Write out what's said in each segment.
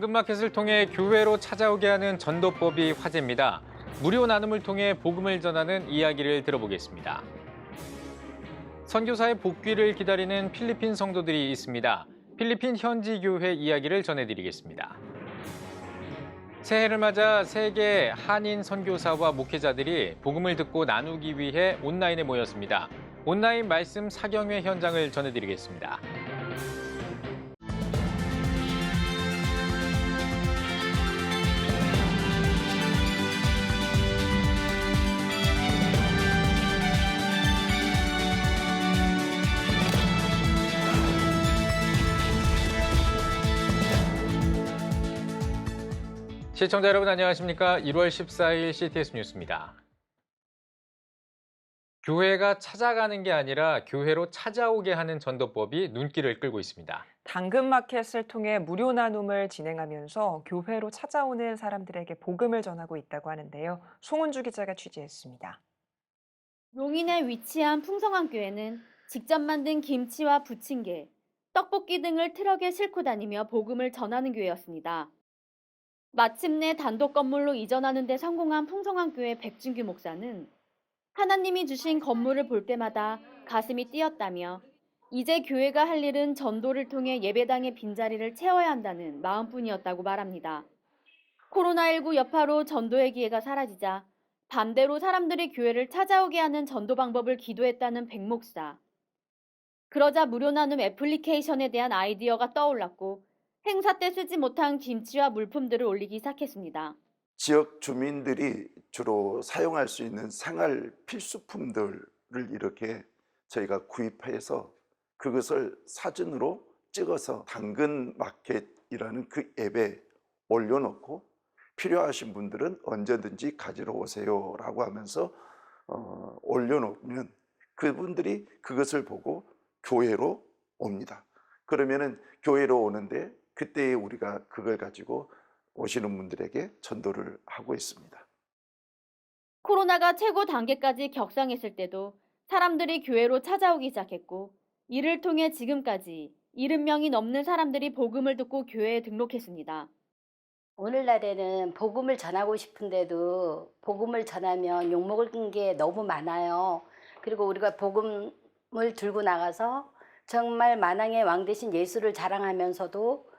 당근마켓을 통해 교회로 찾아오게 하는 전도법이 화제입니다. 무료 나눔을 통해 복음을 전하는 이야기를 들어보겠습니다. 선교사의 복귀를 기다리는 필리핀 성도들이 있습니다. 필리핀 현지 교회 이야기를 전해드리겠습니다. 새해를 맞아 세계 한인 선교사와 목회자들이 복음을 듣고 나누기 위해 온라인에 모였습니다. 온라인 말씀 사경회 현장을 전해드리겠습니다. 시청자 여러분 안녕하십니까? 1월 14일 CTS 뉴스입니다. 교회가 찾아가는 게 아니라 교회로 찾아오게 하는 전도법이 눈길을 끌고 있습니다. 당근마켓을 통해 무료 나눔을 진행하면서 교회로 찾아오는 사람들에게 복음을 전하고 있다고 하는데요. 송은주 기자가 취재했습니다. 용인에 위치한 풍성한 교회는 직접 만든 김치와 부침개, 떡볶이 등을 트럭에 싣고 다니며 복음을 전하는 교회였습니다. 마침내 단독 건물로 이전하는 데 성공한 풍성한 교회 백준규 목사는 하나님이 주신 건물을 볼 때마다 가슴이 뛰었다며 이제 교회가 할 일은 전도를 통해 예배당의 빈자리를 채워야 한다는 마음뿐이었다고 말합니다. 코로나19 여파로 전도의 기회가 사라지자 반대로 사람들이 교회를 찾아오게 하는 전도 방법을 기도했다는 백 목사. 그러자 무료 나눔 애플리케이션에 대한 아이디어가 떠올랐고 행사 때 쓰지 못한 김치와 물품들을 올리기 시작했습니다. 지역 주민들이 주로 사용할 수 있는 생활 필수품들을 이렇게 저희가 구입해서 그것을 사진으로 찍어서 당근마켓이라는 그 앱에 올려놓고 필요하신 분들은 언제든지 가지러 오세요라고 하면서 올려놓으면 그분들이 그것을 보고 교회로 옵니다. 그러면은 교회로 오는데 그때 우리가 그걸 가지고 오시는 분들에게 전도를 하고 있습니다. 코로나가 최고 단계까지 격상했을 때도 사람들이 교회로 찾아오기 시작했고 이를 통해 지금까지 70명이 넘는 사람들이 복음을 듣고 교회에 등록했습니다. 오늘날에는 복음을 전하고 싶은데도 복음을 전하면 욕먹을 게 너무 많아요. 그리고 우리가 복음을 들고 나가서 정말 만왕의 왕 대신 예수를 자랑하면서도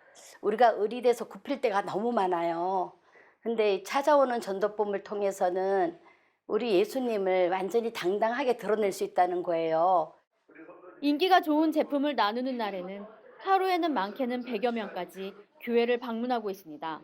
우리가 의리돼서 굽힐 때가 너무 많아요. 근데 찾아오는 전도법을 통해서는 우리 예수님을 완전히 당당하게 드러낼 수 있다는 거예요. 인기가 좋은 제품을 나누는 날에는 하루에는 많게는 100여 명까지 교회를 방문하고 있습니다.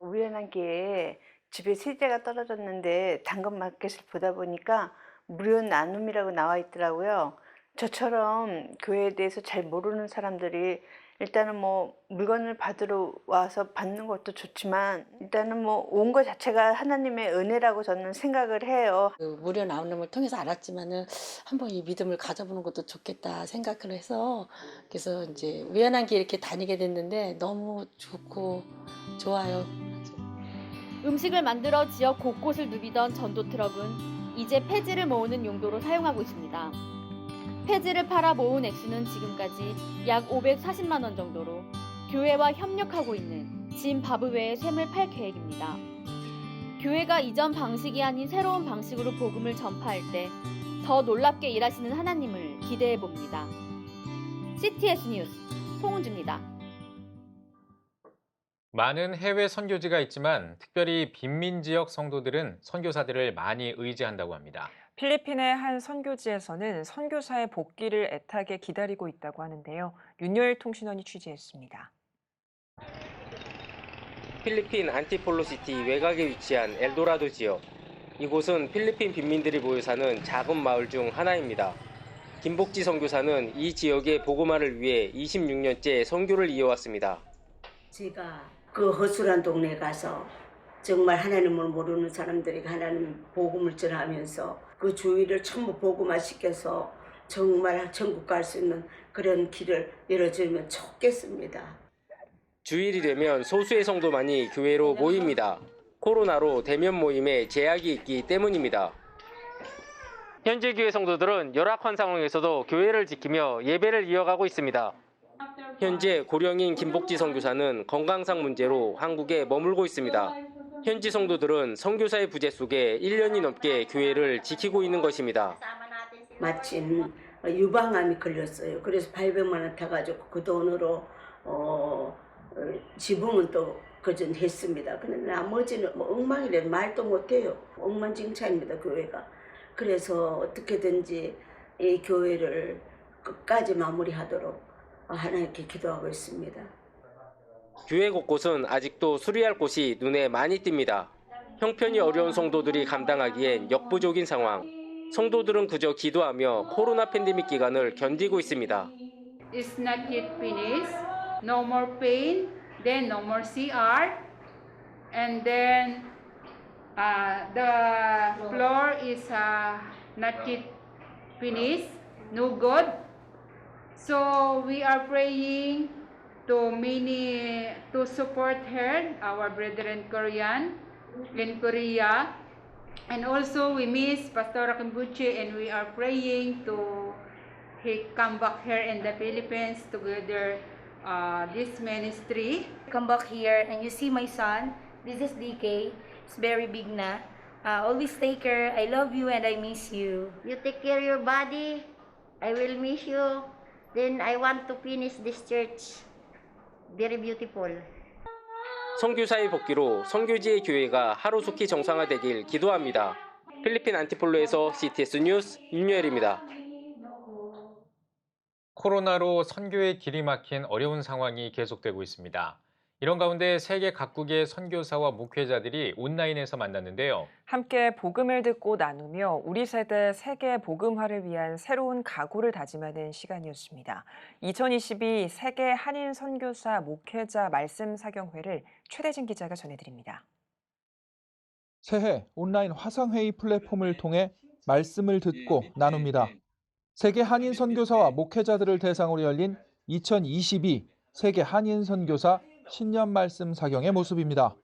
우연한 기회에 집에 세제가 떨어졌는데 당근마켓을 보다 보니까 무료 나눔이라고 나와 있더라고요. 저처럼 교회에 대해서 잘 모르는 사람들이 일단은 뭐 물건을 받으러 와서 받는 것도 좋지만 일단은 뭐 온 것 자체가 하나님의 은혜라고 저는 생각을 해요. 무료 나눔을 통해서 알았지만은 한번 이 믿음을 가져보는 것도 좋겠다 생각을 해서 그래서 이제 우연한 길 이렇게 다니게 됐는데 너무 좋고 좋아요. 음식을 만들어 지역 곳곳을 누비던 전도 트럭은 이제 폐지를 모으는 용도로 사용하고 있습니다. 폐지를 팔아 모은 액수는 지금까지 약 540만 원 정도로 교회와 협력하고 있는 짐바브웨의 샘을 팔 계획입니다. 교회가 이전 방식이 아닌 새로운 방식으로 복음을 전파할 때 더 놀랍게 일하시는 하나님을 기대해 봅니다. CTS 뉴스 송은주입니다. 많은 해외 선교지가 있지만 특별히 빈민 지역 성도들은 선교사들을 많이 의지한다고 합니다. 필리핀의 한 선교지에서는 선교사의 복귀를 애타게 기다리고 있다고 하는데요. 윤여일 통신원이 취재했습니다. 필리핀 안티폴로시티 외곽에 위치한 엘도라도 지역. 이곳은 필리핀 빈민들이 모여 사는 작은 마을 중 하나입니다. 김복지 선교사는 이 지역의 복음화를 위해 26년째 선교를 이어왔습니다. 제가 그 허술한 동네에 가서 정말 하나님을 모르는 사람들에게 하나님 복음을 전하면서 그 주위를 전부 복음화시켜서 정말 천국 갈 수 있는 그런 길을 열어주면 좋겠습니다. 주일이 되면 소수의 성도만이 교회로 모입니다. 코로나로 대면 모임에 제약이 있기 때문입니다. 현재 교회 성도들은 열악한 상황에서도 교회를 지키며 예배를 이어가고 있습니다. 현재 고령인 김복지 선교사는 건강상 문제로 한국에 머물고 있습니다. 현지 성도들은 선교사의 부재 속에 1년이 넘게 교회를 지키고 있는 것입니다. 마침 유방암이 걸렸어요. 그래서 800만 원 타가지고 그 돈으로 지붕은 또 그전 했습니다. 근데 나머지는 뭐 엉망이래 말도 못해요. 엉망진창입니다 교회가. 그래서 어떻게든지 이 교회를 끝까지 마무리하도록 하나님께 기도하고 있습니다. 교회 곳곳은 아직도 수리할 곳이 눈에 많이 띕니다. 형편이 어려운 성도들이 감당하기엔 역부족인 상황. 성도들은 그저 기도하며 코로나 팬데믹 기간을 견디고 있습니다. It's not yet finished. No more pain. Then no more CR. And then the floor is not yet finished. No good. So we are praying to support her, our brethren in Korea. And also we miss Pastor Kimbuchi, and we are praying to he come back here in the Philippines together this ministry. Come back here and you see my son. This is DK. It's very big na. Always take care. I love you and I miss you. You take care of your body. I will miss you. Then I want to finish this church. Very beautiful. 선교사의 복귀로 선교지의 교회가 하루속히 정상화되길 기도합니다. 필리핀 안티폴로에서 CTS 뉴스 윤여일입니다. 코로나로 선교의 길이 막힌 어려운 상황이 계속되고 있습니다. 이런 가운데 세계 각국의 선교사와 목회자들이 온라인에서 만났는데요. 함께 복음을 듣고 나누며 우리 세대 세계 복음화를 위한 새로운 각오를 다짐하는 시간이었습니다. 2022 세계 한인 선교사 목회자 말씀 사경회를 최대진 기자가 전해드립니다. 새해 온라인 화상회의 플랫폼을 통해 말씀을 듣고 나눕니다. 세계 한인 선교사와 목회자들을 대상으로 열린 2022 세계 한인 선교사 신년 말씀 사경의 모습입니다.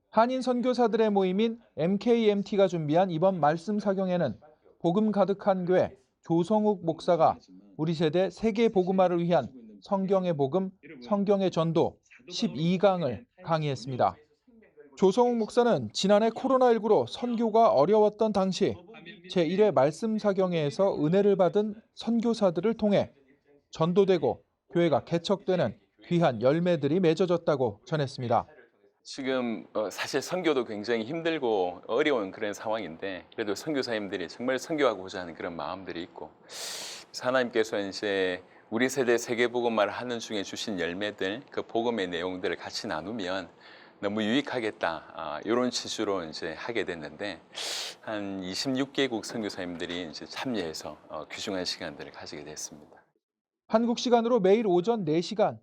한인 선교사들의 모임인 MKMT가 준비한 이번 말씀 사경에는 복음 가득한 교회 조성욱 목사가 우리 세대 세계 복음화를 위한 성경의 복음, 성경의 전도 12강을 강의했습니다. 조성욱 목사는 지난해 코로나19로 선교가 어려웠던 당시 제1회 말씀 사경회에서 은혜를 받은 선교사들을 통해 전도되고 교회가 개척되는 귀한 열매들이 맺어졌다고 전했습니다. 지금 사실 선교도 굉장히 힘들고 어려운 그런 상황인데 그래도 선교사님들이 정말 선교하고자 하는 그런 마음들이 있고 하나님께서 이제 우리 세대 세계복음화를 하는 중에 주신 열매들, 그 복음의 내용들을 같이 나누면 너무 유익하겠다 이런 취지로 이제 하게 됐는데 한 26개국 선교사님들이 이제 참여해서 귀중한 시간들을 가지게 됐습니다. 한국 시간으로 매일 오전 4시간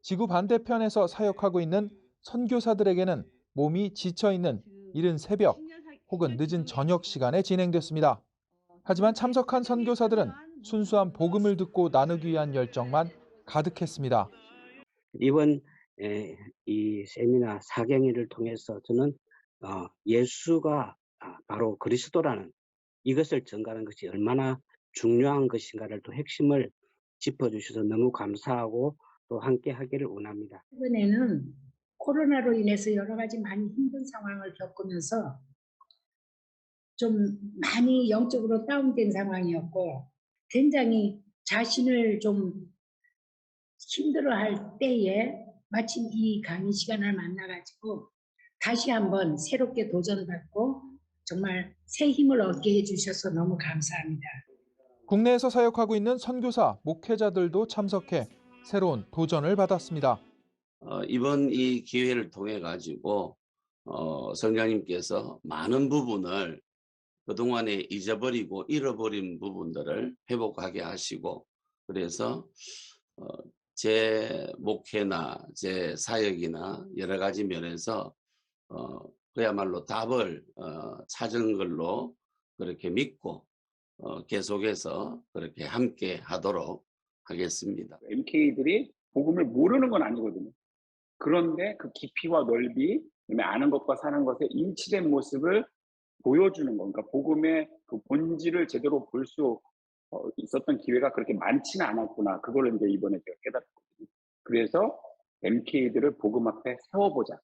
지구 반대편에서 사역하고 있는 선교사들에게는 몸이 지쳐있는 이른 새벽 혹은 늦은 저녁 시간에 진행됐습니다. 하지만 참석한 선교사들은 순수한 복음을 듣고 나누기 위한 열정만 가득했습니다. 이번 이 세미나 사경회를 통해서 저는 예수가 바로 그리스도라는 이것을 전가하는 것이 얼마나 중요한 것인가를 또 핵심을 짚어주셔서 너무 감사하고 또 함께 하기를 원합니다. 이번에는 코로나로 인해서 여러 가지 많이 힘든 상황을 겪으면서 좀 많이 영적으로 다운된 상황이었고 굉장히 자신을 좀 힘들어할 때에 마침 이 강의 시간을 만나가지고 다시 한번 새롭게 도전받고 정말 새 힘을 얻게 해주셔서 너무 감사합니다. 국내에서 사역하고 있는 선교사, 목회자들도 참석해 새로운 도전을 받았습니다. 이번 이 기회를 통해 가지고 성령님께서 많은 부분을 그동안에 잊어버리고 잃어버린 부분들을 회복하게 하시고 그래서 제 목회나 제 사역이나 여러 가지 면에서 그야말로 답을 찾은 걸로 그렇게 믿고 계속해서 그렇게 함께 하도록 하겠습니다. MK들이 복음을 모르는 건 아니거든요. 그런데 그 깊이와 넓이, 그다음에 아는 것과 사는 것에 일치된 모습을 보여주는 거. 그러니까 복음의 그 본질을 제대로 볼 수 있었던 기회가 그렇게 많지는 않았구나. 그걸 이제 이번에 제가 깨달았거든요. 그래서 MK들을 복음 앞에 세워보자.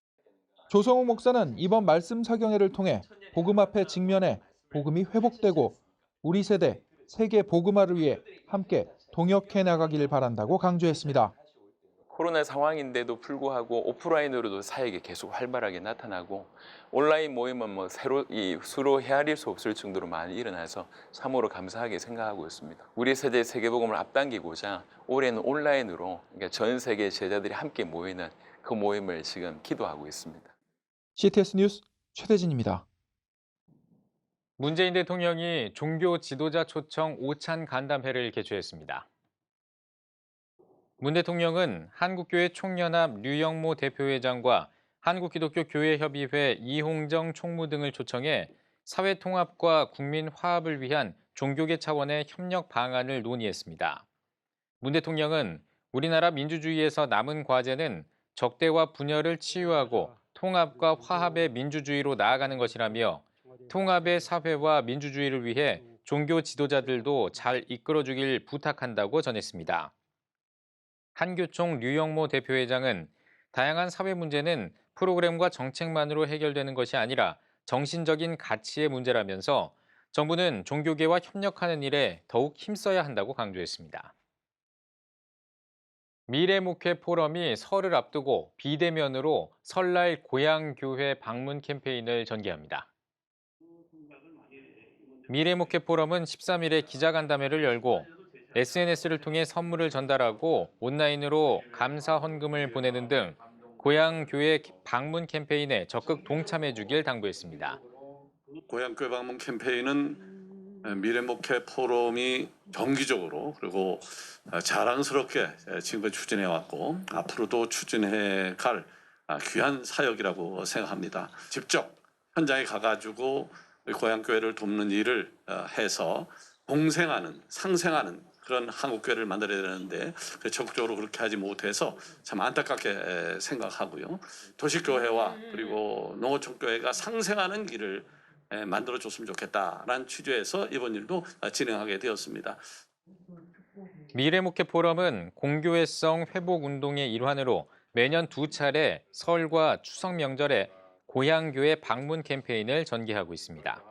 조성욱 목사는 이번 말씀 사경회를 통해 복음 앞에 직면해 복음이 회복되고 우리 세대 세계 복음화를 위해 함께 동역해 나가길 바란다고 강조했습니다. 코로나 상황인데도 불구하고 오프라인으로도 사역이 계속 활발하게 나타나고 온라인 모임은 뭐 수로 헤아릴 수 없을 정도로 많이 일어나서 참으로 감사하게 생각하고 있습니다. 우리 세대 세계복음을 앞당기고자 올해는 온라인으로 그러니까 전 세계 제자들이 함께 모이는 그 모임을 지금 기도하고 있습니다. CTS 뉴스 최대진입니다. 문재인 대통령이 종교 지도자 초청 오찬 간담회를 개최했습니다. 문 대통령은 한국교회 총연합 류영모 대표회장과 한국기독교교회협의회 이홍정 총무 등을 초청해 사회 통합과 국민 화합을 위한 종교계 차원의 협력 방안을 논의했습니다. 문 대통령은 우리나라 민주주의에서 남은 과제는 적대와 분열을 치유하고 통합과 화합의 민주주의로 나아가는 것이라며 통합의 사회와 민주주의를 위해 종교 지도자들도 잘 이끌어주길 부탁한다고 전했습니다. 한교총 류영모 대표회장은 다양한 사회 문제는 프로그램과 정책만으로 해결되는 것이 아니라 정신적인 가치의 문제라면서 정부는 종교계와 협력하는 일에 더욱 힘써야 한다고 강조했습니다. 미래목회 포럼이 설을 앞두고 비대면으로 설날 고향교회 방문 캠페인을 전개합니다. 미래목회 포럼은 13일에 기자간담회를 열고 SNS를 통해 선물을 전달하고 온라인으로 감사 헌금을 보내는 등 고향교회 방문 캠페인에 적극 동참해 주길 당부했습니다. 고향교회 방문 캠페인은 미래목회 포럼이 정기적으로 그리고 자랑스럽게 지금까지 추진해 왔고 앞으로도 추진해 갈 귀한 사역이라고 생각합니다. 직접 현장에 가가지고 고향교회를 돕는 일을 해서 공생하는, 상생하는 그런 한국교회를 만들어야 되는데 적극적으로 그렇게 하지 못해서 참 안타깝게 생각하고요. 도시교회와 그리고 농어촌교회가 상생하는 길을 만들어줬으면 좋겠다라는 취지에서 이번 일도 진행하게 되었습니다. 미래목회 포럼은 공교회성 회복운동의 일환으로 매년 2차례 설과 추석 명절에 고향교회 방문 캠페인을 전개하고 있습니다.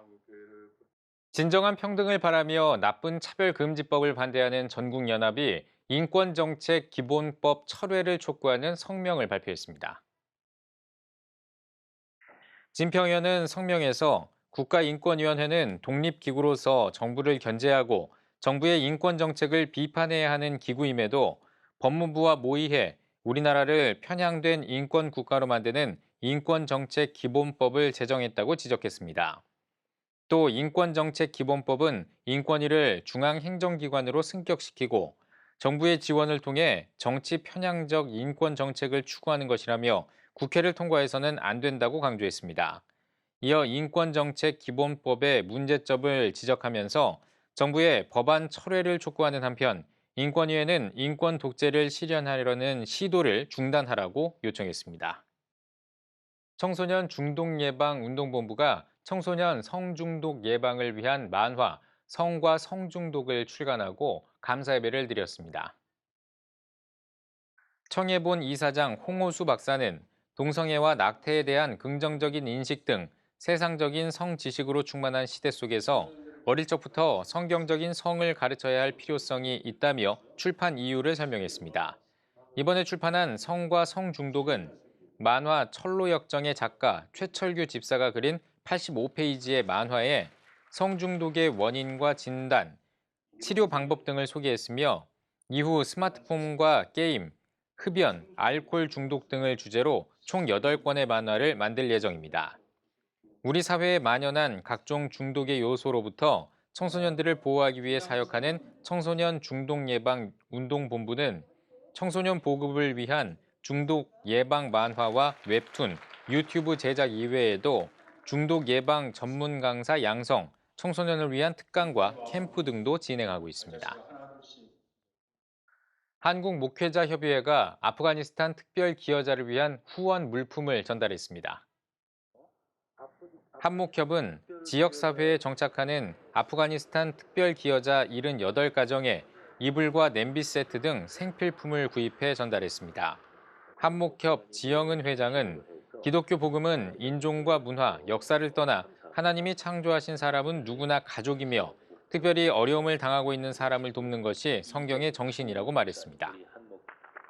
진정한 평등을 바라며 나쁜 차별금지법을 반대하는 전국연합이 인권정책 기본법 철회를 촉구하는 성명을 발표했습니다. 진평위원은 성명에서 국가인권위원회는 독립기구로서 정부를 견제하고 정부의 인권정책을 비판해야 하는 기구임에도 법무부와 모의해 우리나라를 편향된 인권국가로 만드는 인권정책 기본법을 제정했다고 지적했습니다. 또 인권정책기본법은 인권위를 중앙행정기관으로 승격시키고 정부의 지원을 통해 정치 편향적 인권정책을 추구하는 것이라며 국회를 통과해서는 안 된다고 강조했습니다. 이어 인권정책기본법의 문제점을 지적하면서 정부의 법안 철회를 촉구하는 한편 인권위에는 인권 독재를 실현하려는 시도를 중단하라고 요청했습니다. 청소년 중독예방운동본부가 청소년 성중독 예방을 위한 만화 성과 성중독을 출간하고 감사 예배를 드렸습니다. 청해본 이사장 홍호수 박사는 동성애와 낙태에 대한 긍정적인 인식 등 세상적인 성 지식으로 충만한 시대 속에서 어릴 적부터 성경적인 성을 가르쳐야 할 필요성이 있다며 출판 이유를 설명했습니다. 이번에 출판한 성과 성중독은 만화 철로역정의 작가 최철규 집사가 그린 85페이지의 만화에 성중독의 원인과 진단, 치료 방법 등을 소개했으며 이후 스마트폰과 게임, 흡연, 알코올 중독 등을 주제로 총 8권의 만화를 만들 예정입니다. 우리 사회에 만연한 각종 중독의 요소로부터 청소년들을 보호하기 위해 사역하는 청소년 중독 예방 운동본부는 청소년 보급을 위한 중독 예방 만화와 웹툰, 유튜브 제작 이외에도 중독 예방 전문 강사 양성, 청소년을 위한 특강과 캠프 등도 진행하고 있습니다. 한국목회자협의회가 아프가니스탄 특별 기여자를 위한 후원 물품을 전달했습니다. 한목협은 지역사회에 정착하는 아프가니스탄 특별 기여자 78가정에 이불과 냄비 세트 등 생필품을 구입해 전달했습니다. 한목협 지영은 회장은 기독교 복음은 인종과 문화, 역사를 떠나 하나님이 창조하신 사람은 누구나 가족이며 특별히 어려움을 당하고 있는 사람을 돕는 것이 성경의 정신이라고 말했습니다.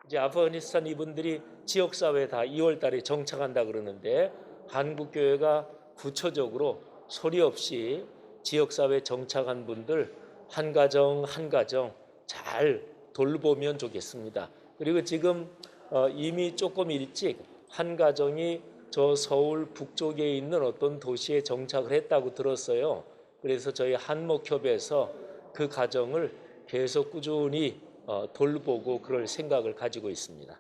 이제 아프가니스탄 이분들이 지역사회에 다 2월 달에 정착한다 그러는데 한국교회가 구체적으로 소리 없이 지역사회에 정착한 분들 한 가정 한 가정 잘 돌보면 좋겠습니다. 그리고 지금 이미 조금 일찍 한 가정이 저 서울 북쪽에 있는 어떤 도시에 정착을 했다고 들었어요. 그래서 저희 한목협에서 그 가정을 계속 꾸준히 돌보고 그럴 생각을 가지고 있습니다.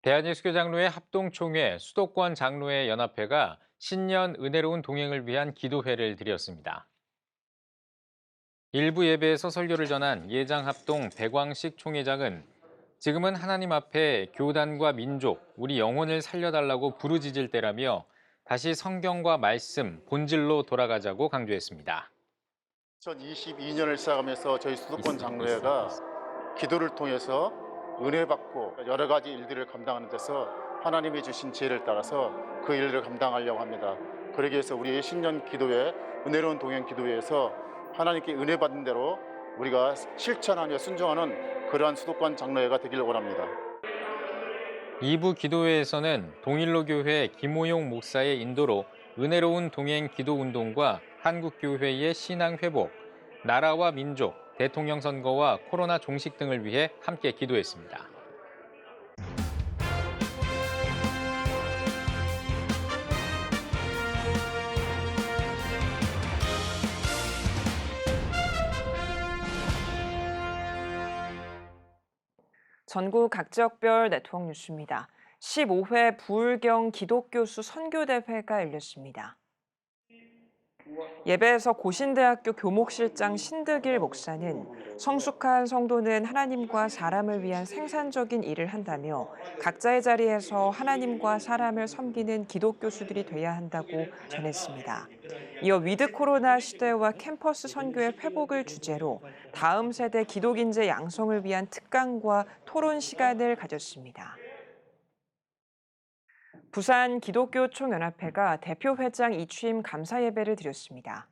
대한예수교 장로회 합동총회 수도권 장로회 연합회가 신년 은혜로운 동행을 위한 기도회를 드렸습니다. 일부 예배에서 설교를 전한 예장합동 백왕식 총회장은 지금은 하나님 앞에 교단과 민족, 우리 영혼을 살려달라고 부르짖을 때라며 다시 성경과 말씀, 본질로 돌아가자고 강조했습니다. 2022년을 시작하면서 저희 수도권 장로회가 기도를 통해서 은혜 받고 여러 가지 일들을 감당하는 데서 하나님이 주신 지혜를 따라서 그 일을 감당하려고 합니다. 그러기 위해서 우리의 신년 기도회, 은혜로운 동행 기도회에서 하나님께 은혜 받은 대로 우리가 실천하며 순종하는 그러한 수도권 장로회가 되기를 원합니다. 2부 기도회에서는 동일로교회 김호용 목사의 인도로 은혜로운 동행 기도운동과 한국교회의 신앙회복, 나라와 민족, 대통령 선거와 코로나 종식 등을 위해 함께 기도했습니다. 전국 각 지역별 네트워크 뉴스입니다. 15회 부울경 기독교수 선교대회가 열렸습니다. 예배에서 고신대학교 교목실장 신득일 목사는 성숙한 성도는 하나님과 사람을 위한 생산적인 일을 한다며 각자의 자리에서 하나님과 사람을 섬기는 기독교수들이 돼야 한다고 전했습니다. 이어 위드 코로나 시대와 캠퍼스 선교의 회복을 주제로 다음 세대 기독인재 양성을 위한 특강과 토론 시간을 가졌습니다. 부산 기독교 총연합회가 대표회장 이취임 감사 예배를 드렸습니다.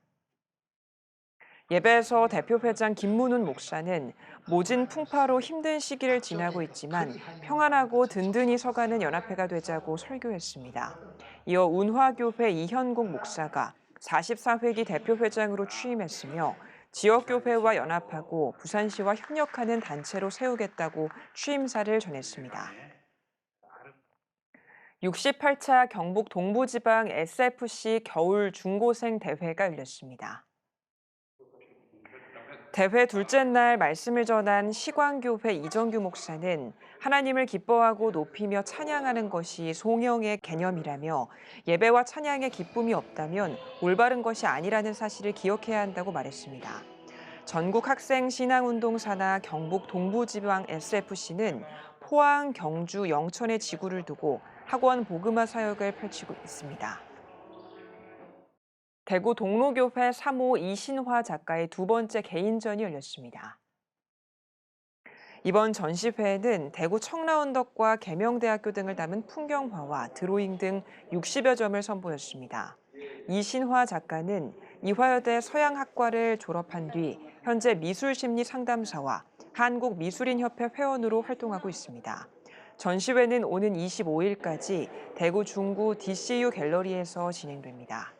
예배에서 대표회장 김문훈 목사는 모진 풍파로 힘든 시기를 지나고 있지만 평안하고 든든히 서가는 연합회가 되자고 설교했습니다. 이어 운화교회 이현국 목사가 44회기 대표회장으로 취임했으며 지역교회와 연합하고 부산시와 협력하는 단체로 세우겠다고 취임사를 전했습니다. 68차 경북 동부지방 SFC 겨울 중고생 대회가 열렸습니다. 대회 둘째 날 말씀을 전한 시광교회 이정규 목사는 하나님을 기뻐하고 높이며 찬양하는 것이 송영의 개념이라며 예배와 찬양에 기쁨이 없다면 올바른 것이 아니라는 사실을 기억해야 한다고 말했습니다. 전국 학생 신앙운동 산하 경북 동부지방 SFC는 포항, 경주, 영천의 지구를 두고 학원 복음화 사역을 펼치고 있습니다. 대구 동로교회 3호 이신화 작가의 두 번째 개인전이 열렸습니다. 이번 전시회에는 대구 청라언덕과 계명대학교 등을 담은 풍경화와 드로잉 등 60여 점을 선보였습니다. 이신화 작가는 이화여대 서양학과를 졸업한 뒤 현재 미술심리 상담사와 한국미술인협회 회원으로 활동하고 있습니다. 전시회는 오는 25일까지 대구 중구 DCU 갤러리에서 진행됩니다.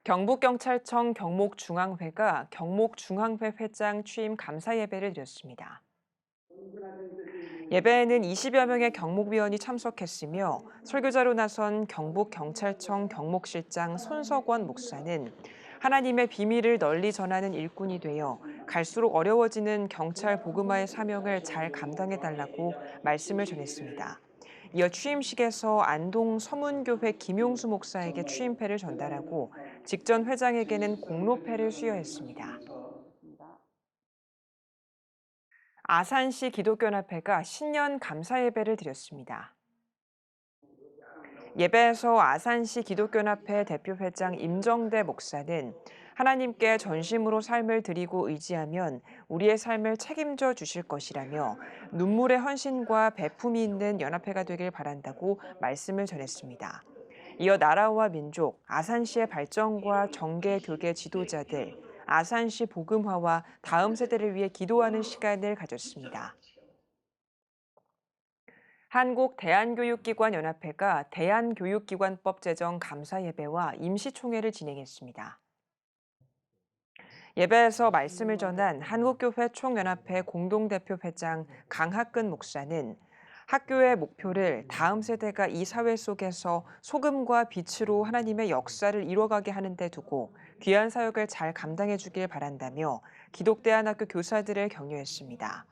경북경찰청 경목중앙회가 경목중앙회 회장 취임 감사 예배를 드렸습니다. 예배에는 20여 명의 경목위원이 참석했으며 설교자로 나선 경북경찰청 경목실장 손석원 목사는 하나님의 비밀을 널리 전하는 일꾼이 되어 갈수록 어려워지는 경찰 복음화의 사명을 잘 감당해달라고 말씀을 전했습니다. 이어 취임식에서 안동 서문교회 김용수 목사에게 취임패를 전달하고 직전 회장에게는 공로패를 수여했습니다. 아산시 기독교연합회가 신년 감사 예배를 드렸습니다. 예배에서 아산시 기독교연합회 대표회장 임정대 목사는 하나님께 전심으로 삶을 드리고 의지하면 우리의 삶을 책임져 주실 것이라며 눈물의 헌신과 배품이 있는 연합회가 되길 바란다고 말씀을 전했습니다. 이어 나라와 민족, 아산시의 발전과 정계 교계 지도자들, 아산시 복음화와 다음 세대를 위해 기도하는 시간을 가졌습니다. 한국대한교육기관연합회가 대한교육기관법 제정 감사 예배와 임시총회를 진행했습니다. 예배에서 말씀을 전한 한국교회 총연합회 공동대표 회장 강학근 목사는 학교의 목표를 다음 세대가 이 사회 속에서 소금과 빛으로 하나님의 역사를 이뤄가게 하는 데 두고 귀한 사역을 잘 감당해 주길 바란다며 기독대안학교 교사들을 격려했습니다.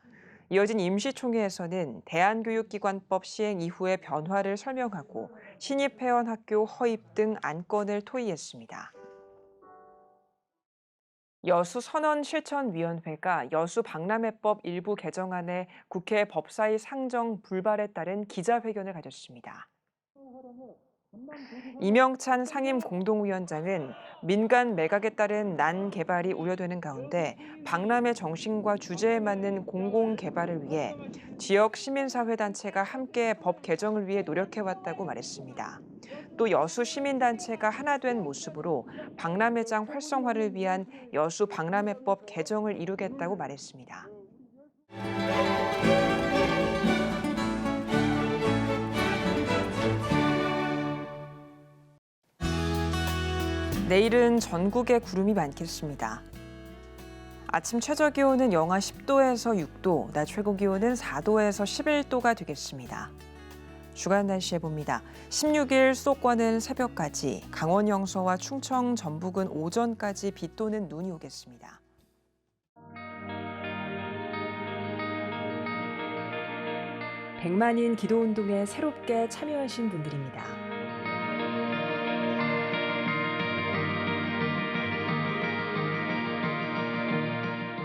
이어진 임시총회에서는 대한교육기관법 시행 이후의 변화를 설명하고 신입회원학교 허입 등 안건을 토의했습니다. 여수선언실천위원회가 여수박람회법 일부 개정안의 국회 법사위 상정 불발에 따른 기자회견을 가졌습니다. 이명찬 상임공동위원장은 민간 매각에 따른 난개발이 우려되는 가운데 박람회 정신과 주제에 맞는 공공개발을 위해 지역 시민사회단체가 함께 법 개정을 위해 노력해왔다고 말했습니다. 또 여수 시민단체가 하나 된 모습으로 박람회장 활성화를 위한 여수 박람회법 개정을 이루겠다고 말했습니다. 내일은 전국에 구름이 많겠습니다. 아침 최저기온은 영하 10도에서 6도, 낮 최고기온은 4도에서 11도가 되겠습니다. 주간 날씨 해봅니다. 16일 수도권은 새벽까지, 강원 영서와 충청, 전북은 오전까지 비 또는 눈이 오겠습니다. 백만인 기도운동에 새롭게 참여하신 분들입니다.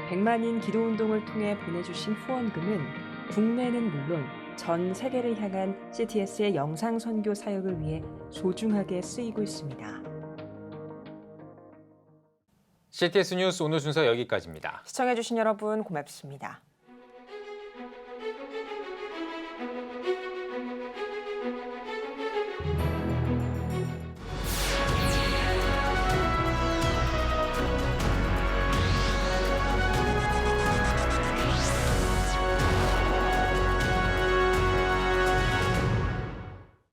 백만인 기도운동을 통해 보내주신 후원금은 국내는 물론 전 세계를 향한 CTS의 영상 선교 사역을 위해 소중하게 쓰이고 있습니다. CTS 뉴스 오늘 순서 여기까지입니다. 시청해주신 여러분 고맙습니다.